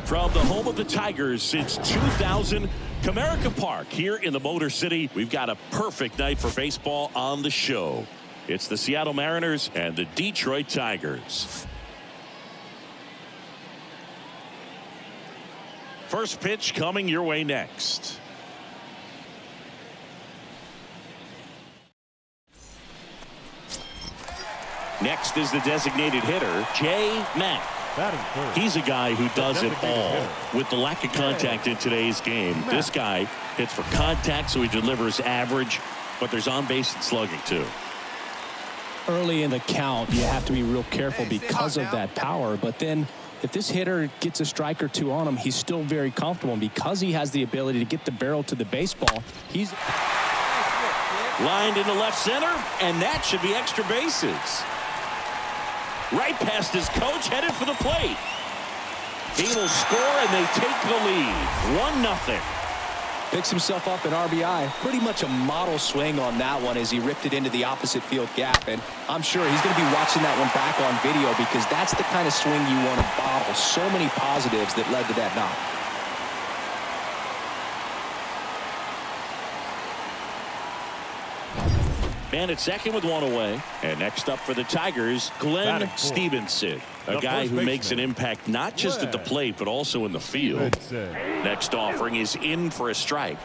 From the home of the Tigers since 2000, Comerica Park here in the Motor City. We've got a perfect night for baseball on the show. It's the Seattle Mariners and the Detroit Tigers. First pitch coming your way next. Next is the designated hitter, Jay Mack. He's a guy who does it all. With the lack of contact in today's game, this guy hits for contact, so he delivers average, but there's on-base and slugging too. Early in the count, you have to be real careful because of that power, but then if this hitter gets a strike or two on him, he's still very comfortable, and because he has the ability to get the barrel to the baseball, he's lined into left center, and that should be extra bases. Right past his coach, headed for the plate. He will score, and they take the lead. 1-0. Picks himself up an RBI. Pretty much a model swing on that one as he ripped it into the opposite field gap. And I'm sure he's going to be watching that one back on video because that's the kind of swing you want to bottle. So many positives that led to that knock. Man at second with one away. And next up for the Tigers, Glenn Stevenson. A guy who makes an impact not just at the plate, but also in the field. Next offering is in for a strike.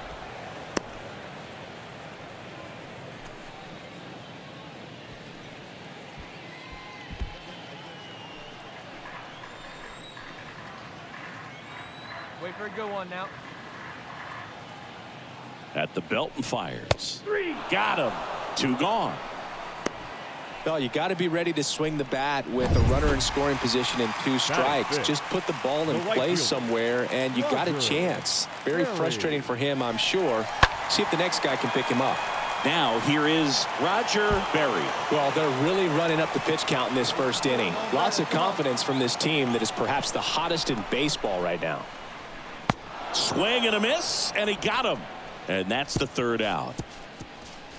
Wait for a good one now. At the belt and fires. Got him. 2 gone. Well, you got to be ready to swing the bat with a runner in scoring position and 2 strikes. Just put the ball in play somewhere, and you got a chance. Very frustrating for him, I'm sure. See if the next guy can pick him up. Now here is Roger Berry. Well, they're really running up the pitch count in this first inning. Lots of confidence from this team that is perhaps the hottest in baseball right now. Swing and a miss, and he got him. And that's the 3rd out.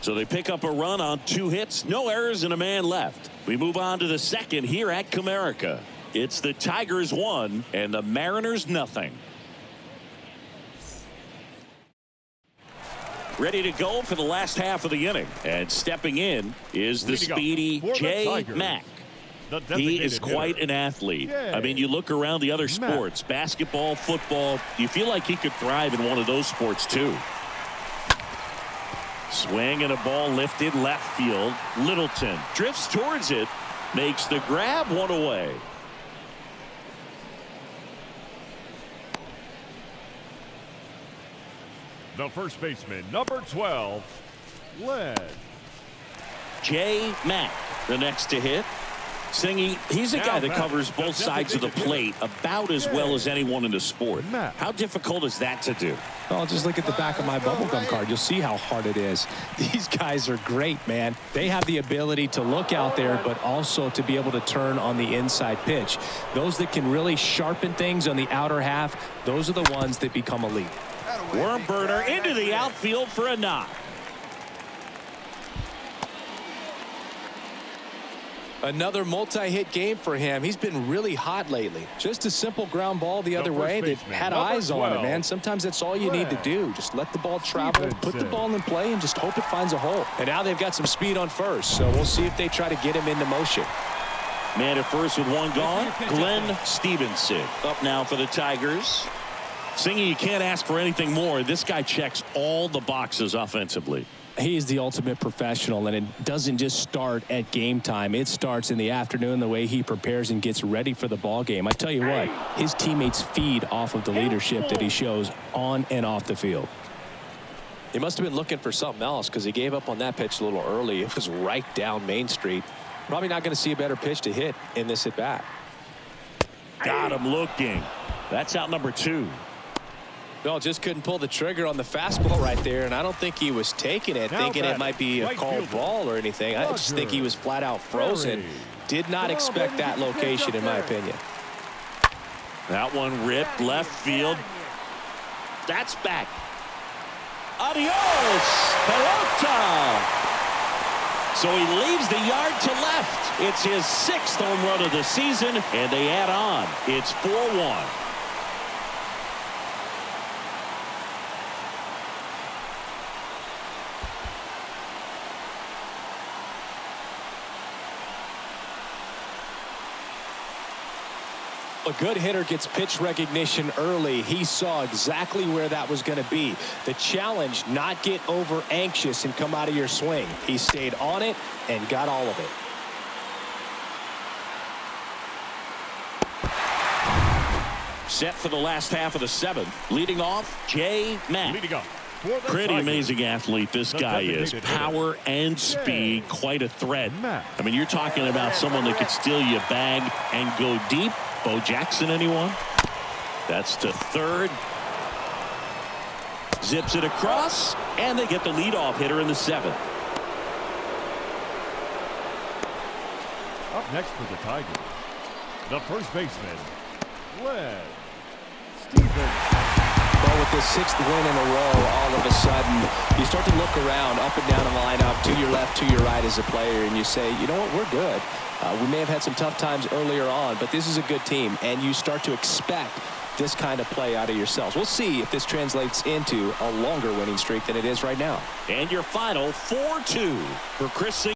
So they pick up a run on 2 hits, no errors, and a man left. We move on to the second here at Comerica. It's the Tigers 1 and the Mariners 0. Ready to go for the last half of the inning. And stepping in is the speedy Jay Mack. He is quite an athlete. I mean, you look around the other sports, basketball, football, you feel like he could thrive in one of those sports too. Swing and a ball lifted left field. Littleton drifts towards it, makes the grab, 1 away. The first baseman, number 12, Len. Jay Mack, the next to hit. Singy, he's a guy that covers both sides of the plate about as well as anyone in the sport. How difficult is that to do? Well, just look at the back of my bubblegum card. You'll see how hard it is. These guys are great, man. They have the ability to look out there, but also to be able to turn on the inside pitch. Those that can really sharpen things on the outer half, those are the ones that become elite. Worm burner into the outfield for a knock. Another multi-hit game for him. He's been really hot lately. Just a simple ground ball the other way that had eyes on it, man. Sometimes that's all you need to do. Just let the ball travel, put the ball in play, and just hope it finds a hole. And now they've got some speed on first, so we'll see if they try to get him into motion. Man at first with 1 gone, Glenn Stevenson. Up now for the Tigers. Singy, you can't ask for anything more. This guy checks all the boxes offensively. He's the ultimate professional, and it doesn't just start at game time. It starts in the afternoon, the way he prepares and gets ready for the ball game. I tell you what, his teammates feed off of the leadership that he shows on and off the field. He must have been looking for something else because he gave up on that pitch a little early. It was right down Main Street. Probably not going to see a better pitch to hit in this at bat. Got him looking. That's out number 2. Bell just couldn't pull the trigger on the fastball right there, and I don't think he was taking it, thinking it might be a called ball or anything. I just think he was flat out frozen. Did not expect that location, in my opinion. That one ripped left field. That's back. Adios, pelota. So he leaves the yard to left. It's his 6th home run of the season, and they add on. It's 4-1. A good hitter gets pitch recognition early. He saw exactly where that was going to be. The challenge, not get over anxious and come out of your swing. He stayed on it and got all of it. Set for the last half of the seventh. Leading off, Jay Mack. Leading up. Pretty amazing athlete this guy is. Power and speed, quite a threat. I mean, you're talking about someone that could steal your bag and go deep. Bo Jackson, anyone? That's to third. Zips it across, and they get the leadoff hitter in the seventh. Up next for the Tigers, the first baseman, Glenn Stevens. Well, with this 6th win in a row, all of a sudden, you start to look around, up and down the lineup, to your left, to your right as a player, and you say, you know what, we're good. We may have had some tough times earlier on, but this is a good team, and you start to expect this kind of play out of yourselves. We'll see if this translates into a longer winning streak than it is right now. And your final 4-2 for Chris Singleton.